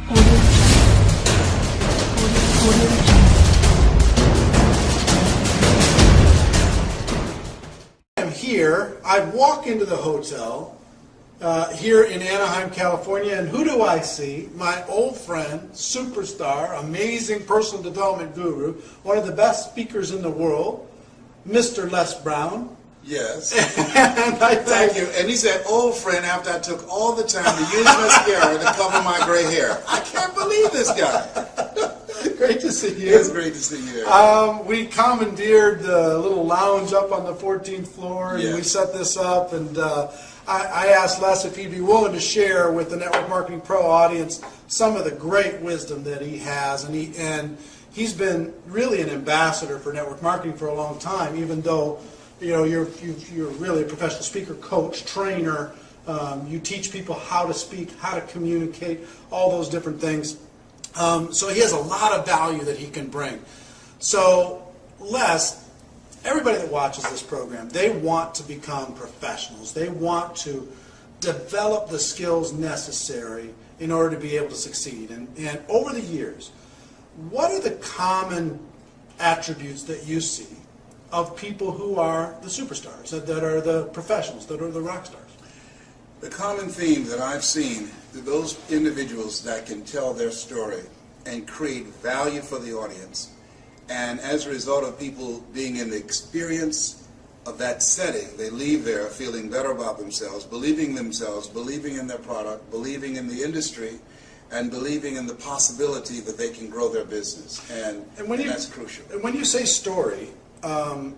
I'm here. I walk into the hotel here in Anaheim, California, and who do I see? My old friend, superstar, amazing personal development guru, one of the best speakers in the world, Mr. Les Brown. Yes. And Thank you. And he's an old friend after I took all the time to use mascara to cover my gray hair. I can't believe this guy. Great to see you. It's great to see you. We commandeered the little lounge up on the 14th floor, and Yes. we set this up. And I asked Les if he'd be willing to share with the Network Marketing Pro audience some of the great wisdom that he has. And he's been really an ambassador for network marketing for a long time, even though you're really a professional speaker, coach, trainer. You teach people how to speak, how to communicate, all those different things. So he has a lot of value that he can bring. So Les, everybody that watches this program, they want to become professionals. They want to develop the skills necessary in order to be able to succeed. And over the years, what are the common attributes that you see of people who are the superstars, that are the professionals, that are the rock stars? The common theme that I've seen, those individuals that can tell their story and create value for the audience, and as a result of people being in the experience of that setting, they leave there feeling better about themselves, believing in their product, believing in the industry, and believing in the possibility that they can grow their business. And that's crucial. And when you say story,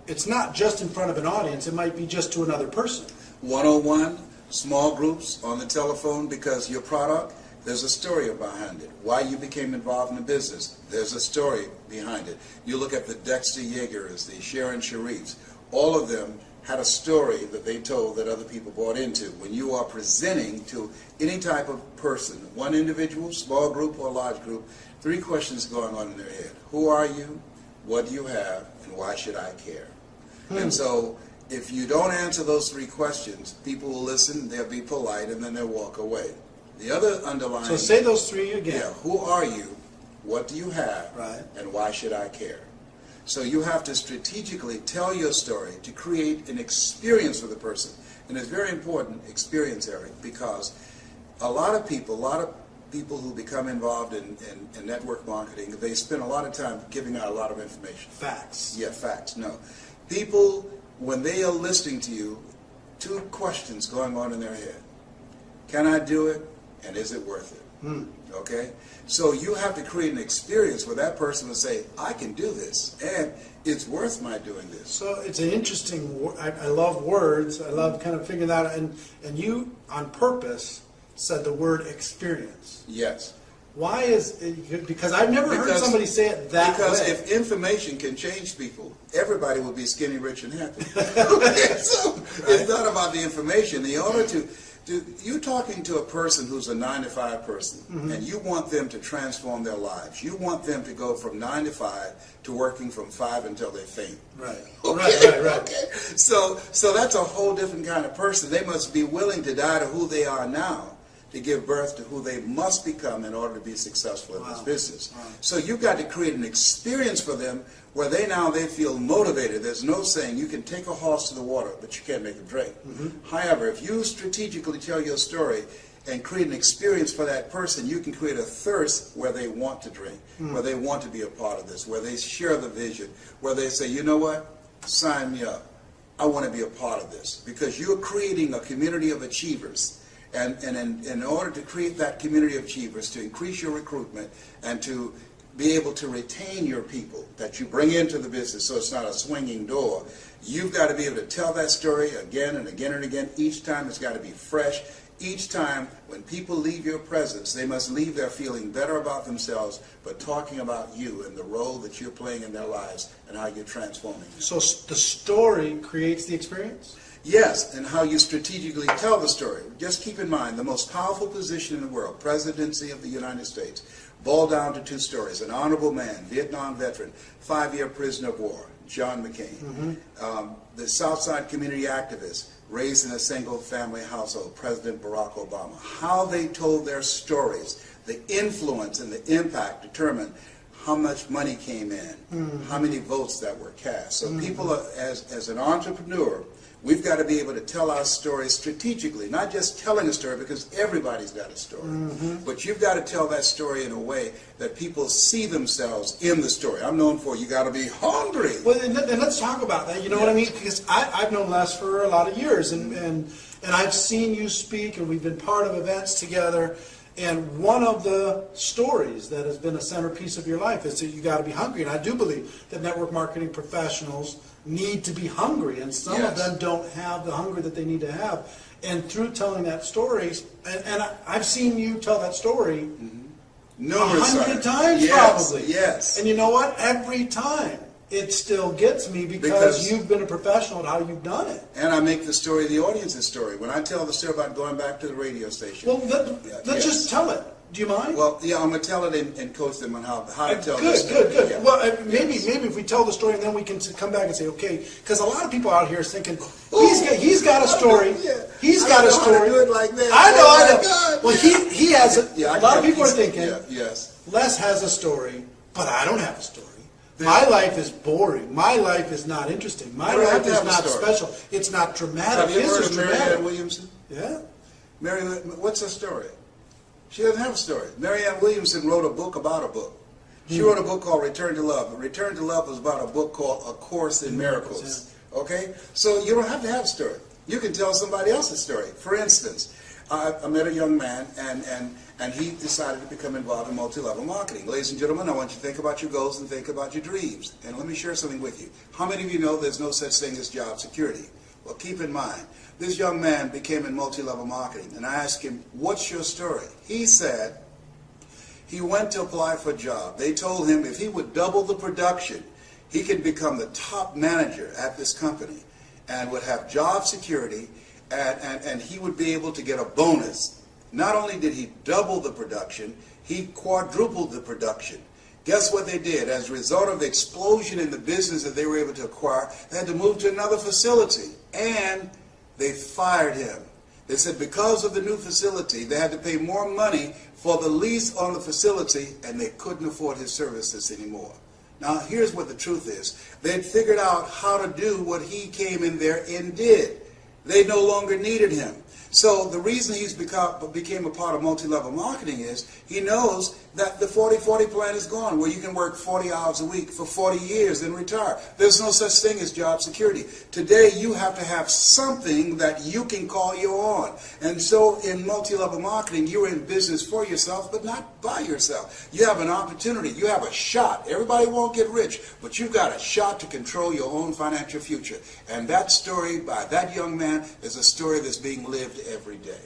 it's not just in front of an audience, it might be just to another person. 101, small groups, on the telephone, because your product, there's a story behind it. Why you became involved in the business, there's a story behind it. You look at the Dexter Yeagers, the Sharon Sharifs, all of them had a story that they told that other people bought into. When you are presenting to any type of person, one individual, small group or large group, 3 questions going on in their head. Who are you? What do you have? And why should I care? And so if you don't answer those 3 questions, people will listen, they'll be polite, and then they'll walk away. The other underlying... So say those 3 again. Yeah, who are you? What do you have? Right. And why should I care? So you have to strategically tell your story to create an experience for the person. And it's very important, experience, Eric, because a lot of people who become involved in network marketing, they spend a lot of time giving out a lot of information. Facts. Yeah, facts. No. People, when they are listening to you, 2 questions going on in their head. Can I do it? And is it worth it? Okay? So you have to create an experience where that person will say, I can do this, and it's worth my doing this. So it's an interesting, I love words, I love kind of figuring that out, and you, on purpose, said the word experience. Yes. Why is it, because I've never heard somebody say it that way. Because if information can change people, everybody will be skinny, rich, and happy. Okay? So it's not about the information. In order to you're talking to a person who's a 9-to-5 person, and you want them to transform their lives. You want them to go from 9 to 5 to working from 5 until they faint. Right. Okay? Right. Okay. So that's a whole different kind of person. They must be willing to die to who they are now to give birth to who they must become in order to be successful in this business. Wow. So you've got to create an experience for them where they feel motivated. There's no saying you can take a horse to the water, but you can't make him drink. However, if you strategically tell your story and create an experience for that person, you can create a thirst where they want to drink, where they want to be a part of this, where they share the vision, where they say, you know what, sign me up. I want to be a part of this. Because you're creating a community of achievers. And in order to create that community of achievers, to increase your recruitment and to be able to retain your people that you bring into the business so it's not a swinging door, you've got to be able to tell that story again and again and again. Each time it's got to be fresh. Each time when people leave your presence, they must leave there feeling better about themselves, but talking about you and the role that you're playing in their lives and how you're transforming them. So the story creates the experience? Yes, and how you strategically tell the story. Just keep in mind, the most powerful position in the world, presidency of the United States, boiled down to 2 stories. An honorable man, Vietnam veteran, 5-year prisoner of war, John McCain. The Southside community activist, raised in a single-family household, President Barack Obama. How they told their stories, the influence and the impact determine how much money came in, how many votes that were cast. So people, as an entrepreneur, we've got to be able to tell our story strategically, not just telling a story, because everybody's got a story. But you've got to tell that story in a way that people see themselves in the story. I'm known for, you got to be hungry. Well, and let's talk about that. You know what I mean? Because I've known Les for a lot of years, and I've seen you speak, and we've been part of events together. And one of the stories that has been a centerpiece of your life is that you got to be hungry. And I do believe that network marketing professionals need to be hungry, and some of them don't have the hunger that they need to have. And through telling that story, and I've seen you tell that story 100 times probably. Yes. And you know what? Every time it still gets me because you've been a professional at how you've done it. And I make the story the audience's story. When I tell the story about going back to the radio station. Well, let's just tell it. Do you mind? Well, yeah, I'm going to tell it and coach them on how to tell the story. Good. Yeah. Well, maybe if we tell the story and then we can come back and say, okay, because a lot of people out here is thinking, he's got a story. He's got a story. I do it like that. I know. God. Well, he has a lot of people are thinking, yes. Les has a story, but I don't have a story. My life is boring. My life is not interesting. My life is not special. It's not dramatic. Have you ever heard of Marianne Williamson? Yeah. What's her story? She doesn't have a story. Marianne Williamson wrote a book about a book. She wrote a book called Return to Love. Return to Love was about a book called A Course in Miracles. Okay? So you don't have to have a story. You can tell somebody else's story. For instance, I met a young man, and he decided to become involved in multi-level marketing. Ladies and gentlemen, I want you to think about your goals and think about your dreams. And let me share something with you. How many of you know there's no such thing as job security? Well, keep in mind, this young man became in multi-level marketing, and I asked him, what's your story? He said he went to apply for a job. They told him if he would double the production, he could become the top manager at this company and would have job security, and he would be able to get a bonus. Not only did he double the production, he quadrupled the production. Guess what they did? As a result of the explosion in the business that they were able to acquire, they had to move to another facility, and they fired him. They said because of the new facility, they had to pay more money for the lease on the facility, and they couldn't afford his services anymore. Now, here's what the truth is. They'd figured out how to do what he came in there and did. They no longer needed him. So the reason he's became a part of multi-level marketing is he knows that the 40-40 plan is gone, where you can work 40 hours a week for 40 years and retire. There's no such thing as job security. Today, you have to have something that you can call your own. And so in multi-level marketing, you're in business for yourself, but not by yourself. You have an opportunity. You have a shot. Everybody won't get rich, but you've got a shot to control your own financial future. And that story by that young man is a story that's being lived every day.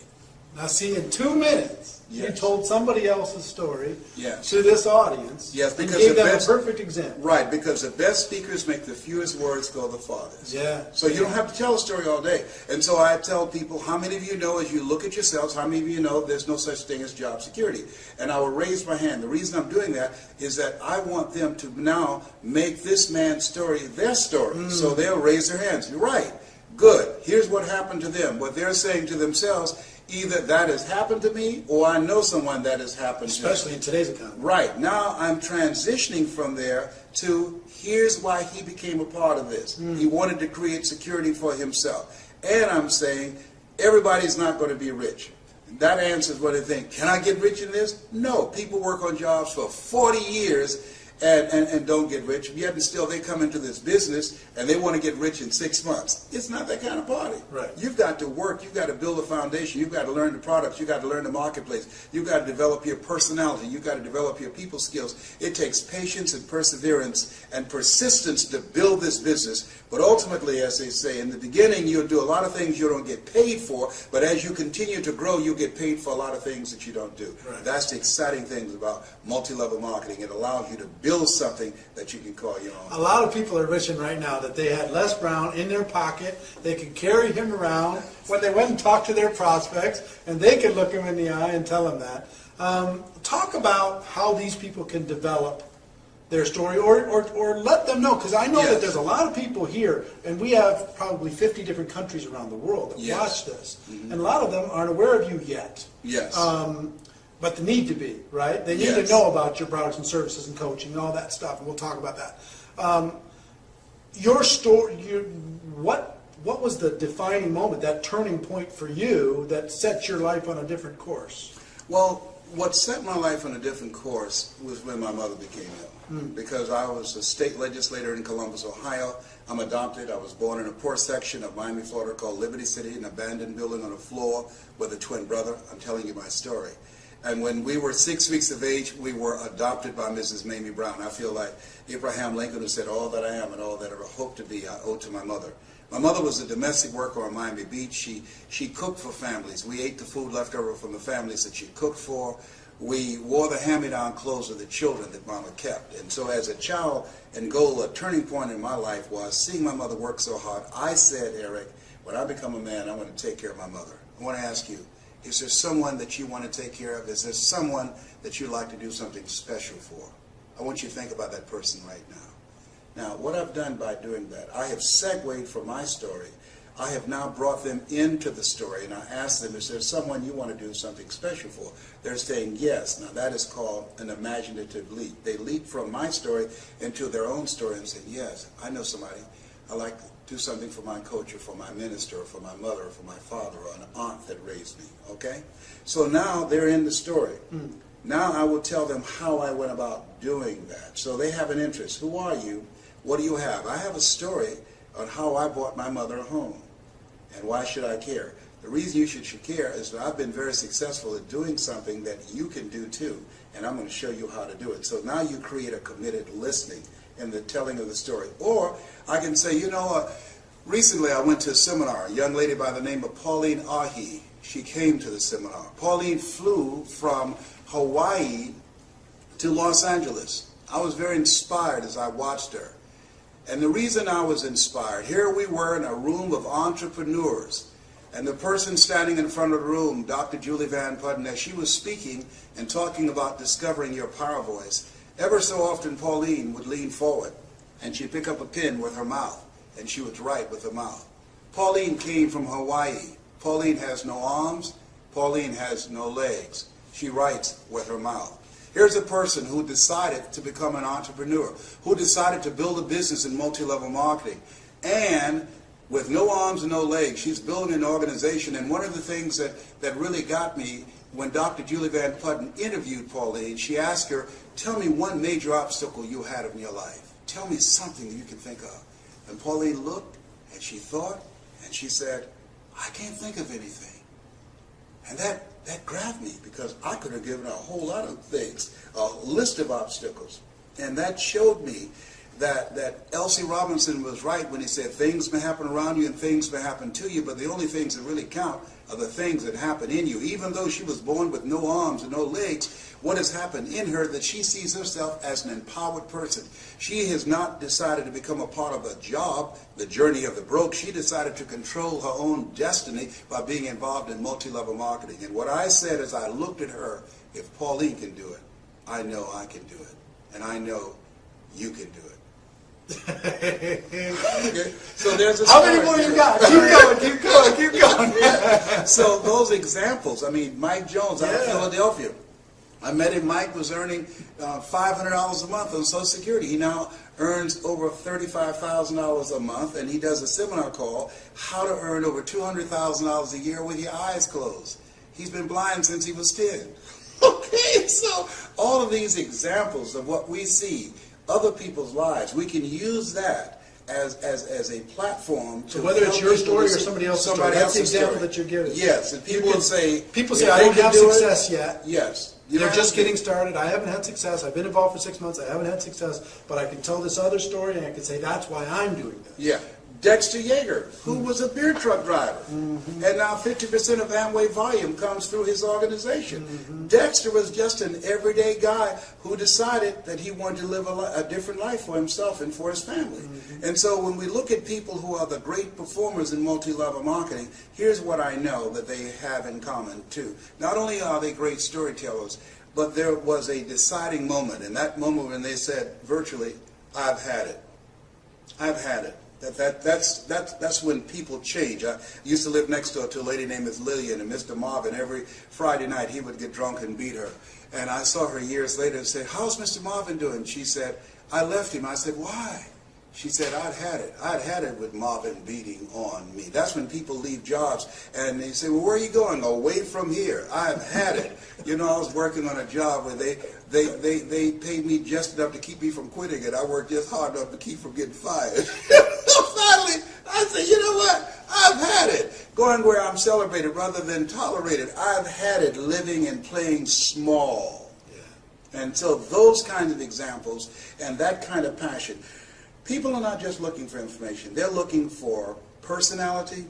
Now see, in 2 minutes, you told somebody else's story Yes. to this audience, Yes, because and gave the them best- a perfect example. Right, because the best speakers make the fewest words go the farthest. Yeah. So you don't have to tell a story all day. And so I tell people, how many of you know, as you look at yourselves, how many of you know there's no such thing as job security? And I will raise my hand. The reason I'm doing that is that I want them to now make this man's story their story. So they'll raise their hands. You're right. Good. Here's what happened to them. What they're saying to themselves, either that has happened to me or I know someone that has happened to me. Especially in today's economy. Right. Now I'm transitioning from there to here's why he became a part of this. He wanted to create security for himself. And I'm saying everybody's not going to be rich. That answers what they think. Can I get rich in this? No. People work on jobs for 40 years and don't get rich. Yet and still they come into this business and they want to get rich in 6 months. It's not that kind of party. Right. You've got to work. You've got to build a foundation. You've got to learn the products. You've got to learn the marketplace. You've got to develop your personality. You've got to develop your people skills. It takes patience and perseverance and persistence to build this business. But ultimately, as they say, in the beginning, you'll do a lot of things you don't get paid for. But as you continue to grow, you get paid for a lot of things that you don't do. Right. That's the exciting things about multi-level marketing. It allows you to build something that you can call your own. A lot of people are wishing right now that they had Les Brown in their pocket. They could carry him around when they went and talked to their prospects, and they could look him in the eye and tell them that. Talk about how these people can develop their story, or let them know, because I know that there's a lot of people here, and we have probably 50 different countries around the world that watch this, and a lot of them aren't aware of you yet. Yes. but they need to be, right? They need to Yes. know about your products and services and coaching and all that stuff, and we'll talk about that. Your story, what was the defining moment, that turning point for you that set your life on a different course? Well, what set my life on a different course was when my mother became ill. Because I was a state legislator in Columbus, Ohio. I'm adopted. I was born in a poor section of Miami, Florida called Liberty City, an abandoned building on a floor with a twin brother. I'm telling you my story. And when we were 6 weeks of age, we were adopted by Mrs. Mamie Brown. I feel like Abraham Lincoln, who said, all that I am and all that I ever hope to be, I owe to my mother. My mother was a domestic worker on Miami Beach. She cooked for families. We ate the food left over from the families that she cooked for. We wore the hand-me-down clothes of the children that Mama kept. And so as a child and goal, a turning point in my life was seeing my mother work so hard. I said, Eric, when I become a man, I want to take care of my mother. I want to ask you, is there someone that you want to take care of? Is there someone that you'd like to do something special for? I want you to think about that person right now. Now, what I've done by doing that, I have segued from my story. I have now brought them into the story, and I asked them, is there someone you want to do something special for? They're saying yes. Now, that is called an imaginative leap. They leap from my story into their own story and say, yes, I know somebody. I like to do something for my coach or for my minister or for my mother or for my father or an aunt that raised me, okay? So now they're in the story. Now I will tell them how I went about doing that. So they have an interest. Who are you? What do you have? I have a story on how I bought my mother a home. And why should I care? The reason you should care is that I've been very successful at doing something that you can do too. And I'm going to show you how to do it. So now you create a committed listening in the telling of the story. Or I can say, you know, recently I went to a seminar. A young lady by the name of Pauline Ahi. She came to the seminar. Pauline flew from Hawaii to Los Angeles. I was very inspired as I watched her. And the reason I was inspired, here we were in a room of entrepreneurs, and the person standing in front of the room, Dr. Julie Van Putten, as she was speaking and talking about discovering your power voice, ever so often Pauline would lean forward, and she'd pick up a pen with her mouth, and she would write with her mouth. Pauline came from Hawaii. Pauline has no arms. Pauline has no legs. She writes with her mouth. Here's a person who decided to become an entrepreneur, who decided to build a business in multi-level marketing. And with no arms and no legs, she's building an organization. And one of the things that really got me, when Dr. Julie Van Putten interviewed Pauline, she asked her, tell me one major obstacle you had in your life. Tell me something that you can think of. And Pauline looked, and she thought, and she said, I can't think of anything. And that grabbed me, because I could have given a whole lot of things, a list of obstacles. And that showed me that L.C. Robinson was right when he said things may happen around you and things may happen to you, but the only things that really count are the things that happen in you. Even though she was born with no arms and no legs, what has happened in her that she sees herself as an empowered person. She has not decided to become a part of a job, the journey of the broke. She decided to control her own destiny by being involved in multi-level marketing. And what I said as I looked at her, if Pauline can do it, I know I can do it. And I know you can do it. Okay. So there's a How many more you got? Keep going. Yeah. So those examples, I mean, Mike Jones out of Philadelphia. I met him. Mike was earning $500 a month on Social Security. He now earns over $35,000 a month, and he does a seminar called How to Earn Over $200,000 a Year with Your Eyes Closed. He's been blind since he was 10. Okay, so all of these examples of what we see, other people's lives, we can use that as a platform to so whether it's your story or somebody else's story, that's the example story. that you're giving. Yes, and people say I don't have success yet. Yes. They're just getting started. I haven't had success. I've been involved for 6 months. I haven't had success, but I can tell this other story, and I can say that's why I'm doing this. Yeah. Dexter Yeager, who was a beer truck driver, and now 50% of Amway volume comes through his organization. Dexter was just an everyday guy who decided that he wanted to live a different life for himself and for his family. And so when we look at people who are the great performers in multi-level marketing, here's what I know that they have in common too. Not only are they great storytellers, but there was a deciding moment, and that moment when they said virtually, I've had it. I've had it. That's when people change. I used to live next door to a lady named Miss Lillian, and Mr. Marvin, every Friday night he would get drunk and beat her. And I saw her years later and said, "How's Mr. Marvin doing?" She said, "I left him." I said, "Why?" She said, I'd had it with Marvin beating on me. That's when people leave jobs and they say, "Well, where are you going?" "Away from here. I've had it." You know, I was working on a job where they paid me just enough to keep me from quitting it. I worked just hard enough to keep from getting fired. Finally, I said, you know what? I've had it. Going where I'm celebrated rather than tolerated. I've had it living and playing small. Yeah. And so those kinds of examples and that kind of passion. People are not just looking for information. They're looking for personality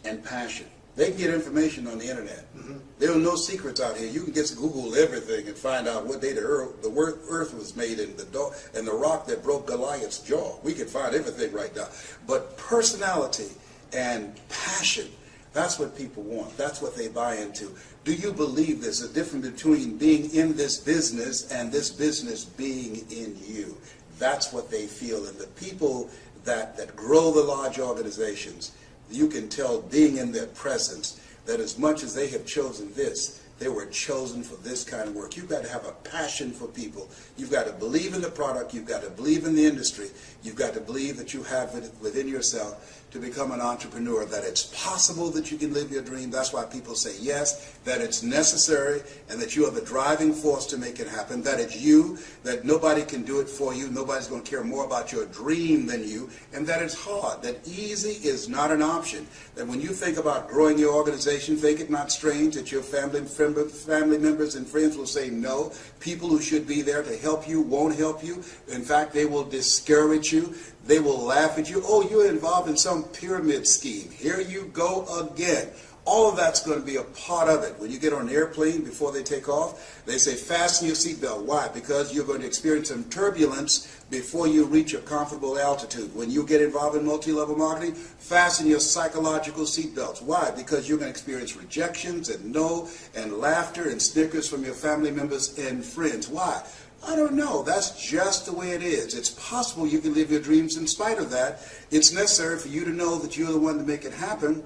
and passion. They can get information on the internet. Mm-hmm. There are no secrets out here. You can just Google everything and find out what day the earth was made and the rock that broke Goliath's jaw. We can find everything right now. But personality and passion, that's what people want. That's what they buy into. Do you believe there's a difference between being in this business and this business being in you? That's what they feel. And the people that grow the large organizations, you can tell being in their presence that as much as they have chosen this, they were chosen for this kind of work. You've got to have a passion for people. You've got to believe in the product. You've got to believe in the industry. You've got to believe that you have it within yourself to become an entrepreneur, that it's possible that you can live your dream. That's why people say yes, that it's necessary, and that you are the driving force to make it happen, that it's you, that nobody can do it for you, nobody's going to care more about your dream than you, and that it's hard, that easy is not an option, that when you think about growing your organization, think it not strange that your family members and friends will say no. People who should be there to help you won't help you. In fact, they will discourage you. They will laugh at you. "Oh, you're involved in some pyramid scheme. Here you go again." All of that's going to be a part of it. When you get on an airplane before they take off, they say fasten your seatbelt. Why? Because you're going to experience some turbulence before you reach a comfortable altitude. When you get involved in multi-level marketing, fasten your psychological seatbelts. Why? Because you're going to experience rejections and no and laughter and snickers from your family members and friends. Why? I don't know. That's just the way it is. It's possible you can live your dreams in spite of that. It's necessary for you to know that you're the one to make it happen,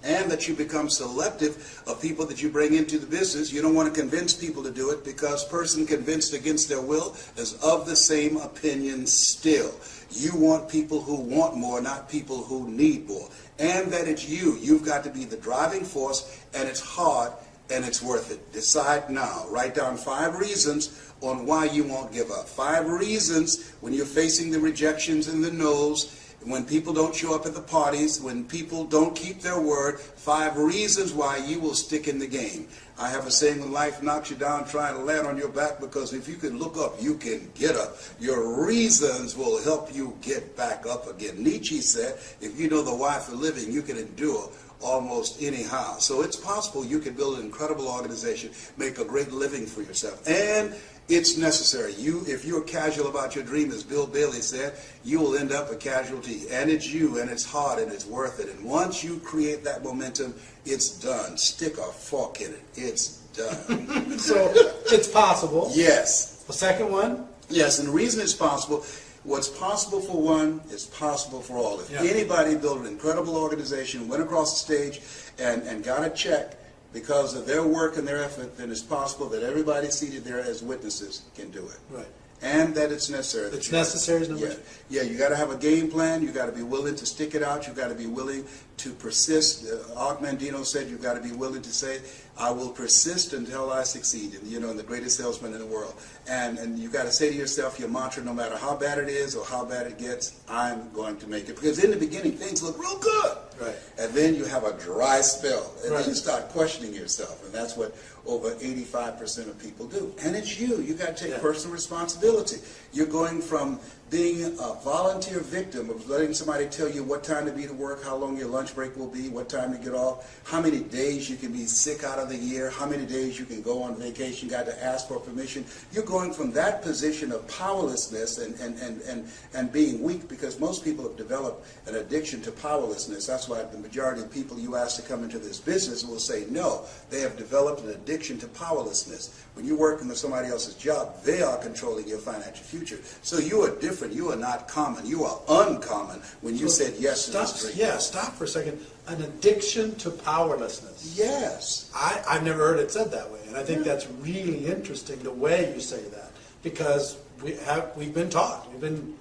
and that you become selective of people that you bring into the business. You don't want to convince people to do it, because person convinced against their will is of the same opinion still. You want people who want more, not people who need more. And that it's you. You've got to be the driving force, and it's hard, and it's worth it. Decide now. Write down 5 reasons on why you won't give up. 5 reasons when you're facing the rejections and the no's, when people don't show up at the parties, when people don't keep their word. 5 reasons why you will stick in the game. I have a saying, when life knocks you down, try to land on your back, because if you can look up, you can get up. Your reasons will help you get back up again. Nietzsche said, if you know the why for living, you can endure almost anyhow. So it's possible you can build an incredible organization, make a great living for yourself. And it's necessary. If you're casual about your dream, as Bill Bailey said, you will end up a casualty. And it's you, and it's hard, and it's worth it. And once you create that momentum, it's done. Stick a fork in it. It's done. So it's possible. Yes. The second one? Yes, and the reason it's possible, what's possible for one is possible for all. If anybody built an incredible organization, went across the stage, and got a check because of their work and their effort, then it's possible that everybody seated there as witnesses can do it. Right. And that it's necessary. It's necessary is number 2. Yeah, you got to have a game plan. You got to be willing to stick it out. You got to be willing to persist. Og Mandino said you've got to be willing to say, I will persist until I succeed. And, and the greatest salesman in the world. And you got to say to yourself your mantra, no matter how bad it is or how bad it gets, I'm going to make it. Because in the beginning, things look real good. Right. And then you have a dry spell. And then you start questioning yourself. And that's what over 85% of people do. And it's you. You got to take personal responsibility. You're going from being a volunteer victim of letting somebody tell you what time to be to work, how long your lunch lunch break will be, what time to get off, how many days you can be sick out of the year, how many days you can go on vacation, got to ask for permission. You're going from that position of powerlessness and being weak, because most people have developed an addiction to powerlessness. That's why the majority of people you ask to come into this business will say no. They have developed an addiction to powerlessness. When you're working with somebody else's job, they are controlling your financial future. So you are different. You are not common. You are uncommon when you said yes to this dream. Yeah, stop for a second. An addiction to powerlessness. Yes. I've never heard it said that way, and I think that's really interesting the way you say that, because we've been taught, we've been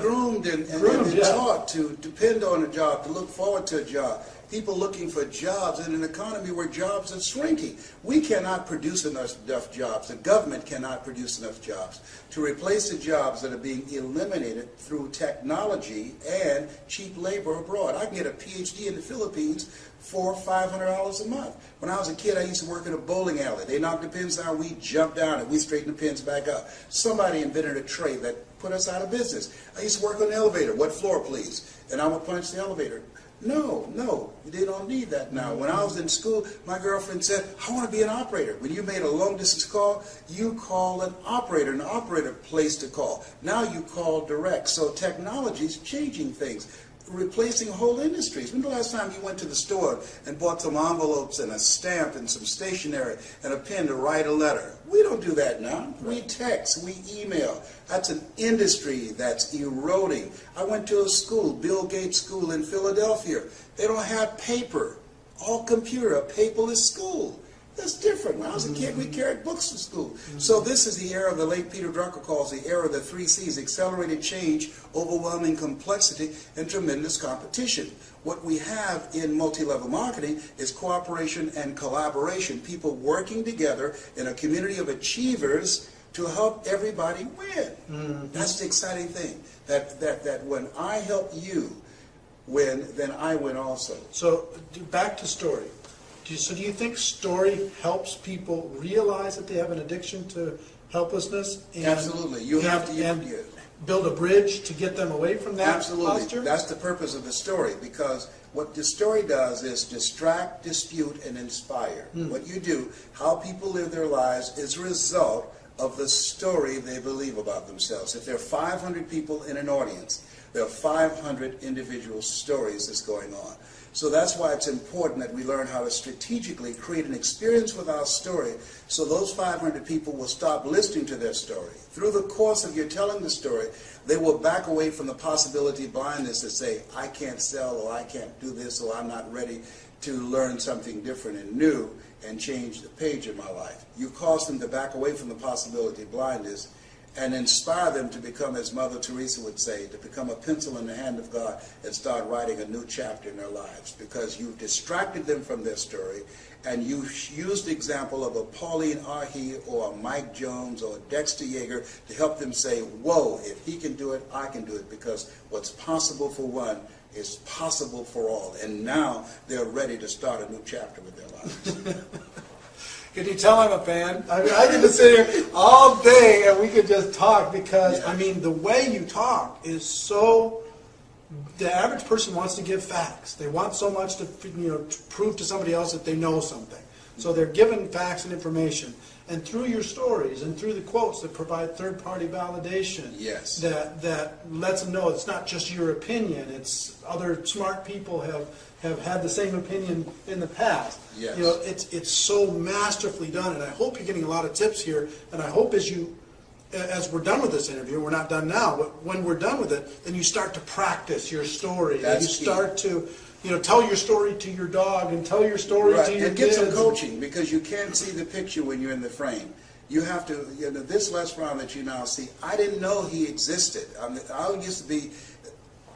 groomed and been taught to depend on a job, to look forward to a job. People looking for jobs in an economy where jobs are shrinking. We cannot produce enough jobs. The government cannot produce enough jobs to replace the jobs that are being eliminated through technology and cheap labor abroad. I can get a PhD in the Philippines for $500 a month. When I was a kid, I used to work in a bowling alley. They knocked the pins down, we jumped down, and we straightened the pins back up. Somebody invented a trade that put us out of business. I used to work on the elevator. What floor, please? And I would punch the elevator. No, they don't need that now. When I was in school, my girlfriend said, I want to be an operator. When you made a long distance call, you call an operator placed a call. Now you call direct. So technology is changing things, replacing whole industries. When the last time you went to the store and bought some envelopes and a stamp and some stationery and a pen to write a letter? We don't do that now. We text, we email. That's an industry that's eroding. I went to a school, Bill Gates School in Philadelphia. They don't have paper, all computer, a paperless school. That's different. When I was a kid, we carried books to school. So this is the era the late Peter Drucker calls the era of the 3 C's: accelerated change, overwhelming complexity, and tremendous competition. What we have in multi-level marketing is cooperation and collaboration, people working together in a community of achievers to help everybody win. That's the exciting thing, that when I help you win, then I win also. So back to story. Do you think story helps people realize that they have an addiction to helplessness? And, absolutely. You have to build a bridge to get them away from that absolutely. posture? That's the purpose of the story, because what the story does is distract, dispute, and inspire. What you do, how people live their lives, is a result of the story they believe about themselves. If there are 500 people in an audience, there are 500 individual stories that's going on. So that's why it's important that we learn how to strategically create an experience with our story, so those 500 people will stop listening to their story. Through the course of your telling the story, they will back away from the possibility of blindness to say, I can't sell, or I can't do this, or I'm not ready to learn something different and new and change the page in my life. You cause them to back away from the possibility of blindness and inspire them to become, as Mother Teresa would say, to become a pencil in the hand of God and start writing a new chapter in their lives, because you've distracted them from their story, and you used the example of a Pauline Ahi or a Mike Jones or a Dexter Yeager to help them say, whoa, if he can do it, I can do it, because what's possible for one is possible for all. And now they're ready to start a new chapter with their lives. Can you tell I'm a fan? I mean, I could just sit here all day and we could just talk, because, I mean, the way you talk is so... The average person wants to give facts. They want so much to, to prove to somebody else that they know something. So they're given facts and information. And through your stories and through the quotes that provide third-party validation, yes, that lets them know it's not just your opinion. It's other smart people have had the same opinion in the past. Yes. It's so masterfully done, and I hope you're getting a lot of tips here. And I hope as we're done with this interview, we're not done now, but when we're done with it, then you start to practice your story. That's and you start to tell your story to your dog and tell your story to your and get kids. some coaching, because you can't see the picture when you're in the frame. You have to, this Les Brown that you now see, I didn't know he existed. I used to be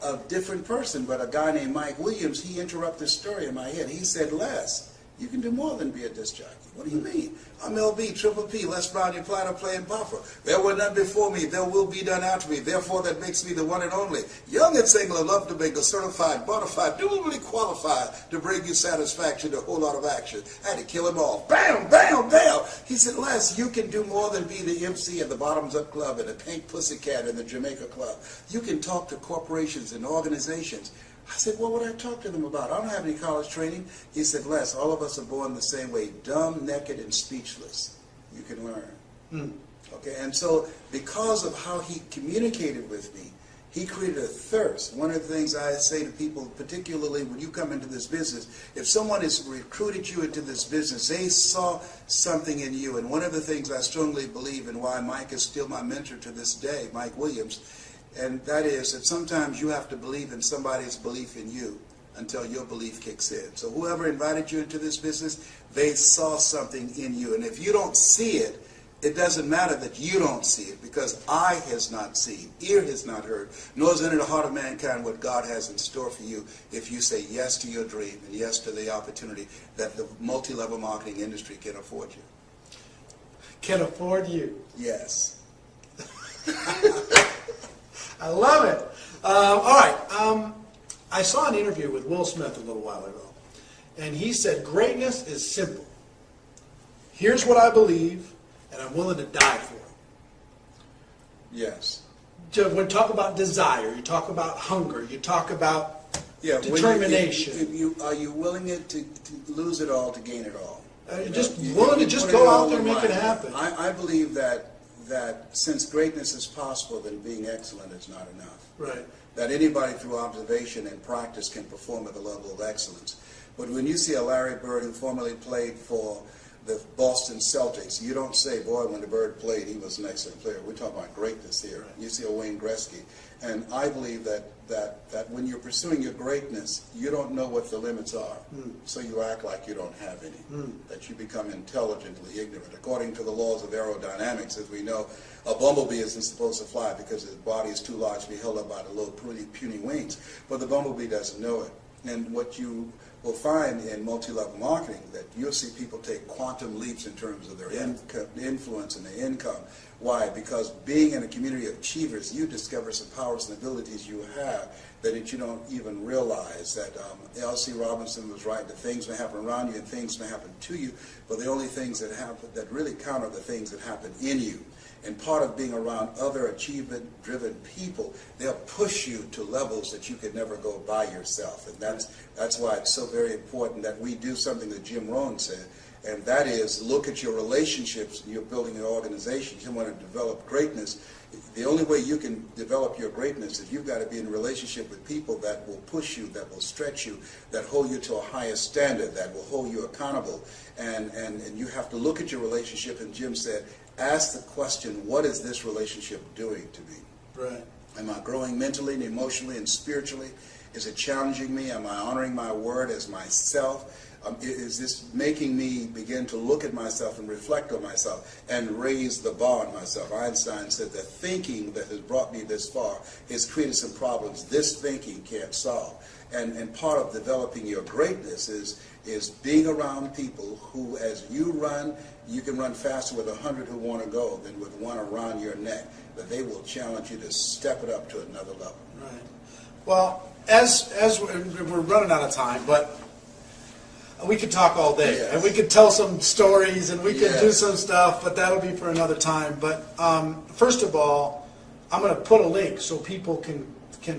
a different person, but a guy named Mike Williams, he interrupted the story in my head. He said, Les, you can do more than be a disc jockey. What do you mean? I'm LB, Triple P, Les Brown, your platter playing popper. There were none before me, there will be none after me. Therefore, that makes me the one and only. Young and single, love to mingle, certified, bonafide, duly qualified to bring you satisfaction, a whole lot of action. I had to kill him off. Bam, bam, bam. He said, Les, you can do more than be the MC at the Bottoms Up Club and the Pink Pussycat and the Jamaica Club. You can talk to corporations and organizations. I said, what would I talk to them about? I don't have any college training. He said, Les, all of us are born the same way, dumb, naked, and speechless. You can learn. Okay, and so because of how he communicated with me, he created a thirst. One of the things I say to people, particularly when you come into this business, if someone has recruited you into this business, they saw something in you. And one of the things I strongly believe in, why Mike is still my mentor to this day, Mike Williams, and that is that sometimes you have to believe in somebody's belief in you until your belief kicks in. So whoever invited you into this business, they saw something in you. And if you don't see it, it doesn't matter that you don't see it, because eye has not seen, ear has not heard, nor has entered the heart of mankind what God has in store for you if you say yes to your dream and yes to the opportunity that the multi-level marketing industry can afford you. Can afford you. Yes. I love it. All right. I saw an interview with Will Smith a little while ago, and he said, greatness is simple. Here's what I believe, and I'm willing to die for it. Yes. So when you talk about desire, you talk about hunger, you talk about determination. Are you willing to lose it all to gain it all? Just willing to just go out there and make it happen. I believe that since greatness is possible, then being excellent is not enough. Right. That anybody through observation and practice can perform at the level of excellence. But when you see a Larry Bird who formerly played for the Boston Celtics, you don't say, boy, when the Bird played, he was an excellent player. We're talking about greatness here. Right. You see a Wayne Gretzky. And I believe that when you're pursuing your greatness, you don't know what the limits are. So you act like you don't have any, that you become intelligently ignorant. According to the laws of aerodynamics, as we know, a bumblebee isn't supposed to fly because his body is too large to be held up by the little puny wings. But the bumblebee doesn't know it. And what you will find in multi-level marketing, that you'll see people take quantum leaps in terms of their influence and their income. Why? Because being in a community of achievers, you discover some powers and abilities you have that you don't even realize. That L.C. Robinson was right, that things may happen around you and things may happen to you, but the only things that happen that really count are the things that happen in you. And part of being around other achievement-driven people, they'll push you to levels that you could never go by yourself. And that's why it's so very important that we do something that Jim Rohn said, and that is look at your relationships. You're building an organization. You want to develop greatness. The only way you can develop your greatness is you've got to be in a relationship with people that will push you, that will stretch you, that hold you to a higher standard, that will hold you accountable. And you have to look at your relationship, and Jim said, ask the question, what is this relationship doing to me? Right. Am I growing mentally and emotionally and spiritually? Is it challenging me? Am I honoring my word as myself? Is this making me begin to look at myself and reflect on myself and raise the bar on myself? Einstein said that thinking that has brought me this far has created some problems this thinking can't solve. And part of developing your greatness is being around people who, as you run, you can run faster with 100 who want to go than with one around your neck. That they will challenge you to step it up to another level. Right. Well, as we're running out of time, but we could talk all day, yes. and we could tell some stories, and we could yes. do some stuff, but that'll be for another time. But first of all, I'm going to put a link so people can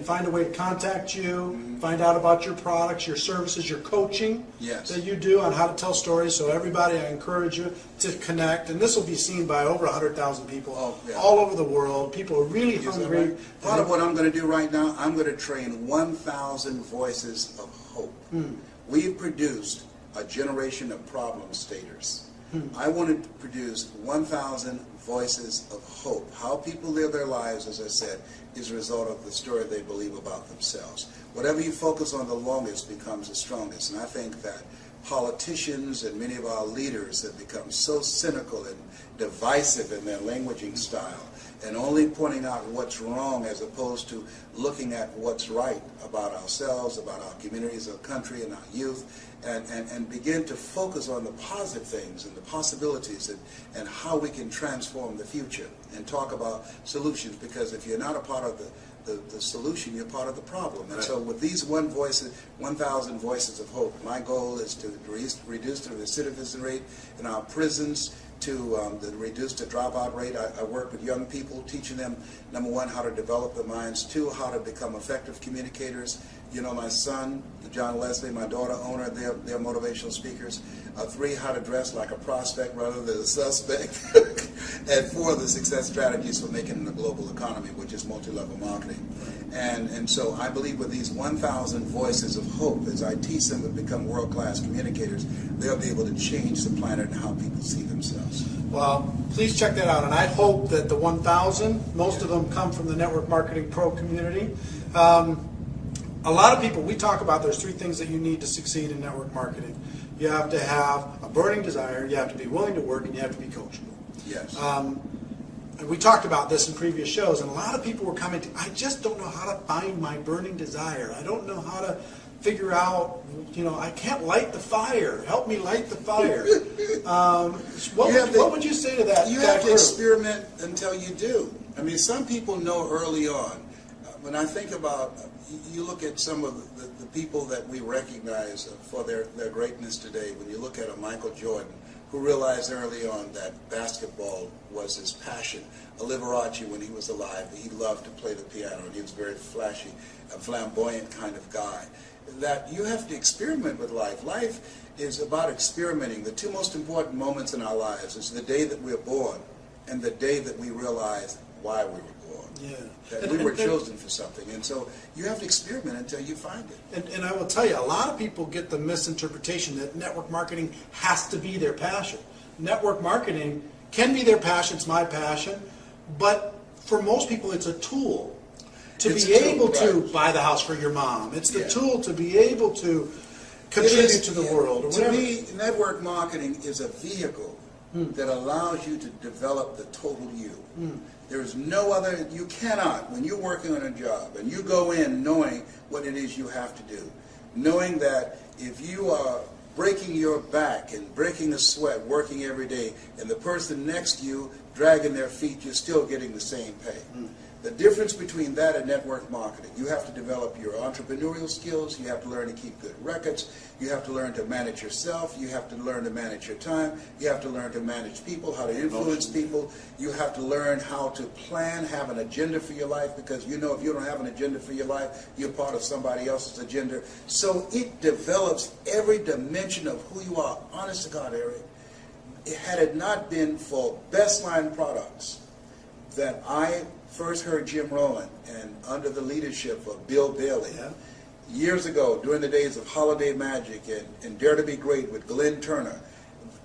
find a way to contact you, find out about your products, your services, your coaching that you do on how to tell stories. So everybody, I encourage you to connect. And this will be seen by over 100,000 people all over the world. People are really hungry. Right? Part of what I'm going to do right now, I'm going to train 1,000 voices of hope. We've produced a generation of problem staters. I wanted to produce 1,000 voices of hope. How people live their lives, as I said, is a result of the story they believe about themselves. Whatever you focus on the longest becomes the strongest. And I think that politicians and many of our leaders have become so cynical and divisive in their languaging style, and only pointing out what's wrong as opposed to looking at what's right about ourselves, about our communities, our country, and our youth, and begin to focus on the positive things and the possibilities and how we can transform the future and talk about solutions, because if you're not a part of the solution, you're part of the problem. And so with these 1,000 voices of hope, my goal is to reduce the recidivism rate in our prisons, to reduce the dropout rate. I work with young people, teaching them, number one, how to develop their minds, two, how to become effective communicators. You know, my son, John Leslie, my daughter, owner, they're motivational speakers. Three, how to dress like a prospect rather than a suspect. And four, the success strategies for making the global economy, which is multi-level marketing. And so I believe with these 1,000 voices of hope, as I teach them to become world-class communicators, they'll be able to change the planet and how people see themselves. Well, please check that out. And I hope that the 1,000, most of them come from the Network Marketing Pro community. A lot of people, we talk about there's three things that you need to succeed in network marketing. You have to have a burning desire, you have to be willing to work, and you have to be coachable. Yes. And we talked about this in previous shows, and a lot of people were commenting, I just don't know how to find my burning desire. I don't know how to figure out, you know, I can't light the fire. Help me light the fire. What would you say to that? You have to experiment until you do. I mean, some people know early on. When I think about, you look at some of the people that we recognize for their greatness today, when you look at a Michael Jordan, who realized early on that basketball was his passion. A Liberace, when he was alive, he loved to play the piano, and he was very flashy, a flamboyant kind of guy. That you have to experiment with life. Life is about experimenting. The two most important moments in our lives is the day that we're born and the day that we realize why we were born. Yeah. That we were chosen for something. And so you have to experiment until you find it. And I will tell you, a lot of people get the misinterpretation that network marketing has to be their passion. Network marketing can be their passion, it's my passion, but for most people it's a tool to be able to buy the house for your mom. It's the tool to be able to contribute to the world. Or whatever. To me, network marketing is a vehicle that allows you to develop the total you. There's no other, you cannot, when you're working on a job and you go in knowing what it is you have to do, knowing that if you are breaking your back and breaking a sweat working every day and the person next to you dragging their feet, you're still getting the same pay. The difference between that and network marketing, you have to develop your entrepreneurial skills, you have to learn to keep good records, you have to learn to manage yourself, you have to learn to manage your time, you have to learn to manage people, how to influence people, you have to learn how to plan, have an agenda for your life, because you know if you don't have an agenda for your life, you're part of somebody else's agenda. So it develops every dimension of who you are. Honest to God, Eric, had it not been for Best Line Products, that I first heard Jim Rowland, and under the leadership of Bill Bailey, years ago, during the days of Holiday Magic and Dare to Be Great with Glenn Turner,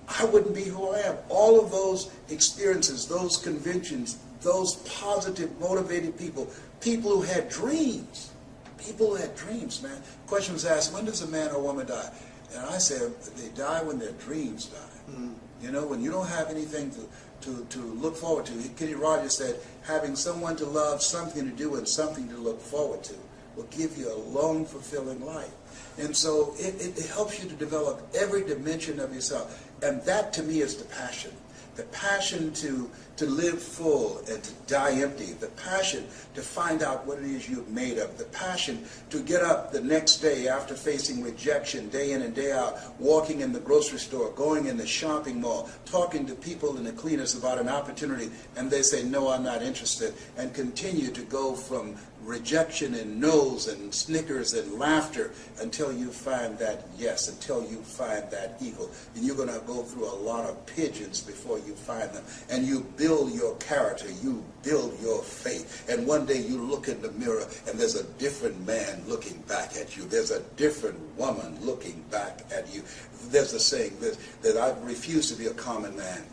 I wouldn't be who I am. All of those experiences, those conventions, those positive, motivated people, people who had dreams, man. The question was asked, when does a man or woman die? And I said, they die when their dreams die. You know, when you don't have anything to look forward to. Kenny Rogers said, having someone to love, something to do, and something to look forward to will give you a long, fulfilling life. And so it helps you to develop every dimension of yourself. And that, to me, is the passion. The passion to live full and to die empty. The passion to find out what it is you've made of. The passion to get up the next day after facing rejection day in and day out, walking in the grocery store, going in the shopping mall, talking to people in the cleaners about an opportunity, and they say, no, I'm not interested, and continue to go from rejection and no's and snickers and laughter until you find that yes, until you find that eagle. And you're going to go through a lot of pigeons before you find them. And you build your character, you build your faith. And one day you look in the mirror and there's a different man looking back at you. There's a different woman looking back at you. There's a saying that I refuse to be a common man.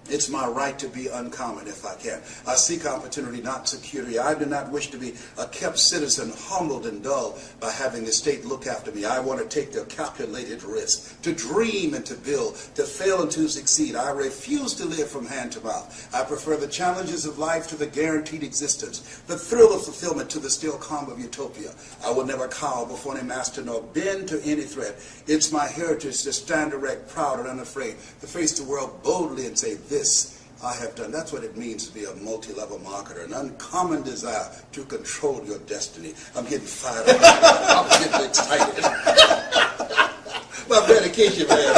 It's my right to be uncommon if I can. I seek opportunity, not security. I do not wish to be a kept citizen, humbled and dull by having the state look after me. I want to take the calculated risk, to dream and to build, to fail and to succeed. I refuse to live from hand to mouth. I prefer the challenges of life to the guaranteed existence, the thrill of fulfillment to the still calm of utopia. I will never cower before any master nor bend to any threat. It's my heritage to stand erect, proud and unafraid, to face the world boldly and say, this I have done. That's what it means to be a multi-level marketer, an uncommon desire to control your destiny. I'm getting fired up. I'm getting excited. My medication, man.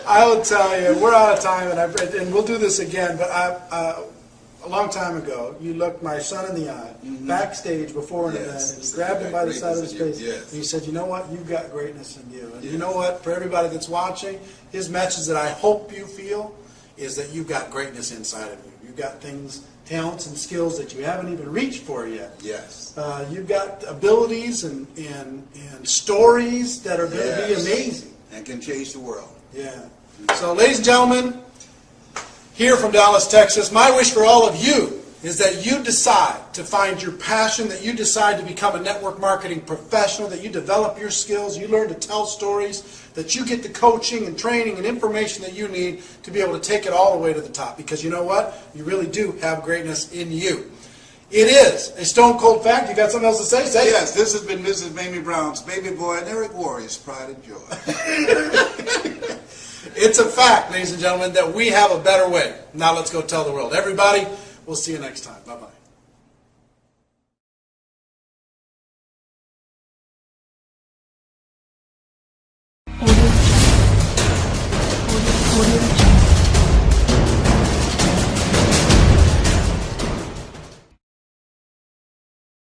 I will tell you, we're out of time, and we'll do this again. But a long time ago, you looked my son in the eye, backstage before an event, and you grabbed him by the side of his face, and you said, "You know what? You've got greatness in you." And you know what? For everybody that's watching, his message that I hope you feel is that you've got greatness inside of you. You've got things, talents, and skills that you haven't even reached for yet. Yes. You've got abilities and stories that are going to be amazing. And can change the world. Yeah. So, ladies and gentlemen, here from Dallas, Texas, my wish for all of you is that you decide to find your passion, that you decide to become a network marketing professional, that you develop your skills, you learn to tell stories, that you get the coaching and training and information that you need to be able to take it all the way to the top. Because you know what? You really do have greatness in you. It is a stone cold fact. You got something else to say? Say it. Yes, this has been Mrs. Mamie Brown's baby boy and Eric Warrior's pride and joy. It's a fact, ladies and gentlemen, that we have a better way. Now let's go tell the world. Everybody, we'll see you next time. Bye-bye.